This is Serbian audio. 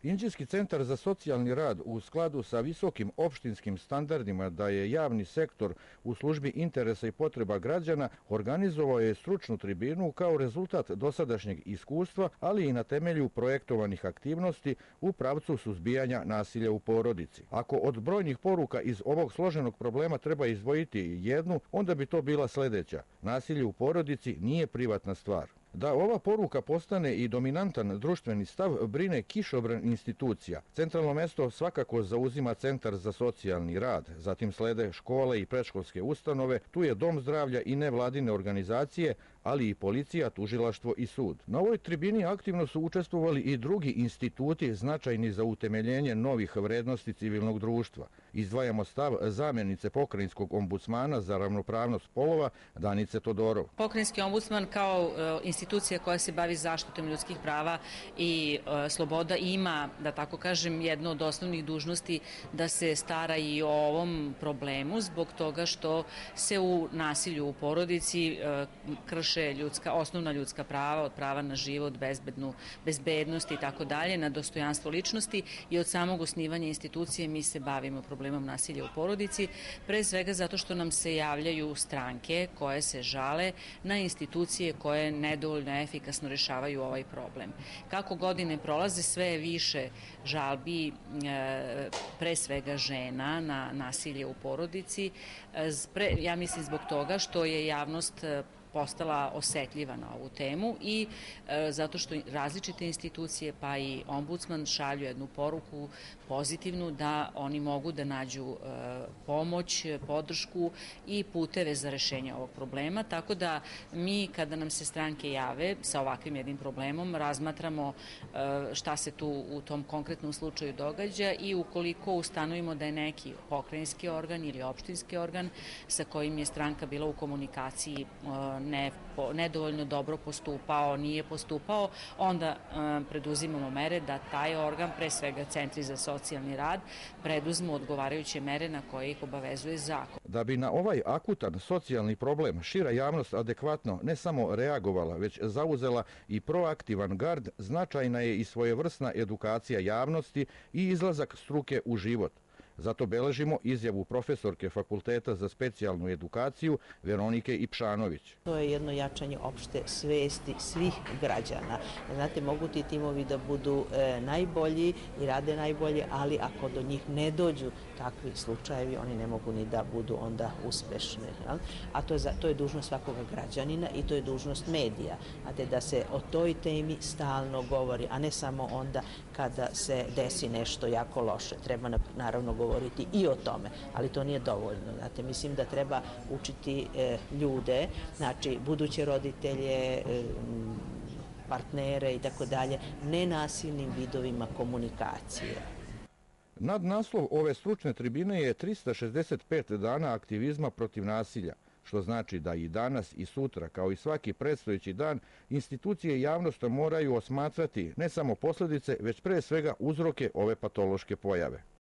Inđijski centar za socijalni rad u skladu sa visokim opštinskim standardima da je javni sektor u službi interesa i potreba građana organizovao je stručnu tribinu kao rezultat dosadašnjeg iskustva, ali i na temelju projektovanih aktivnosti u pravcu suzbijanja nasilja u porodici. Ako od brojnih poruka iz ovog složenog problema treba izdvojiti jednu, onda bi to bila sledeća. Nasilje u porodici nije privatna stvar. Da ova poruka postane i dominantan društveni stav brine kišobran institucija. Centralno mesto svakako zauzima Centar za socijalni rad, zatim slede škole i predškolske ustanove, tu je Dom zdravlja i nevladine organizacije, ali i policija, tužilaštvo i sud. Na ovoj tribini aktivno su učestvovali i drugi instituti značajni za utemeljenje novih vrednosti civilnog društva. Izdvajamo stav zamjenice pokrajinskog ombudsmana za ravnopravnost polova Danice Todorov. Pokrajinski ombudsman kao institucija koja se bavi zaštitom ljudskih prava i sloboda ima, da tako kažem, jednu od osnovnih dužnosti da se stara i o ovom problemu zbog toga što se u nasilju u porodici krše osnovna ljudska prava, od prava na život, bezbednost i tako dalje, na dostojanstvo ličnosti i od samog osnivanja institucije mi se bavimo problemom nasilja u porodici, pre svega zato što nam se javljaju stranke koje se žale na institucije koje nedovoljno efikasno rešavaju ovaj problem. Kako godine prolaze, sve je više žalbi, pre svega žena, na nasilje u porodici. Ja mislim zbog toga što je javnost postala osetljiva na ovu temu i zato što različite institucije pa i ombudsman šalju jednu poruku pozitivnu da oni mogu da nađu pomoć, podršku i puteve za rešenje ovog problema, tako da mi kada nam se stranke jave sa ovakvim jednim problemom razmatramo šta se tu u tom konkretnom slučaju događa i ukoliko ustanovimo da je neki pokrajinski organ ili opštinski organ sa kojim je stranka bila u komunikaciji nedovoljno dobro postupao, nije postupao, onda preduzimamo mere da taj organ, pre svega centri za socijalni rad, preduzmu odgovarajuće mere na koje ih obavezuje zakon. Da bi na ovaj akutan socijalni problem šira javnost adekvatno ne samo reagovala, već zauzela i proaktivan gard, značajna je i svojevrsna edukacija javnosti i izlazak struke u život. Zato beležimo izjavu profesorke Fakulteta za specijalnu edukaciju Veronike Ipšanović. To je jedno jačanje opšte svesti svih građana. Znate, mogu ti timovi da budu najbolji i rade najbolje, ali ako do njih ne dođu takvi slučajevi, oni ne mogu ni da budu onda uspešni. A to je dužnost svakog građanina i to je dužnost medija. Znate, da se o toj temi stalno govori, a ne samo onda kada se desi nešto jako loše. Treba naravno govoriti i o tome, ali to nije dovoljno. Znate, mislim da treba učiti ljude, znači buduće roditelje, partnere i tako dalje, nenasilnim vidovima komunikacije. Nadnaslov ove stručne tribine je 365 dana aktivizma protiv nasilja, što znači da i danas i sutra, kao i svaki predstojeći dan, institucije i javnost moraju osmatrati ne samo posledice, već pre svega uzroke ove patološke pojave.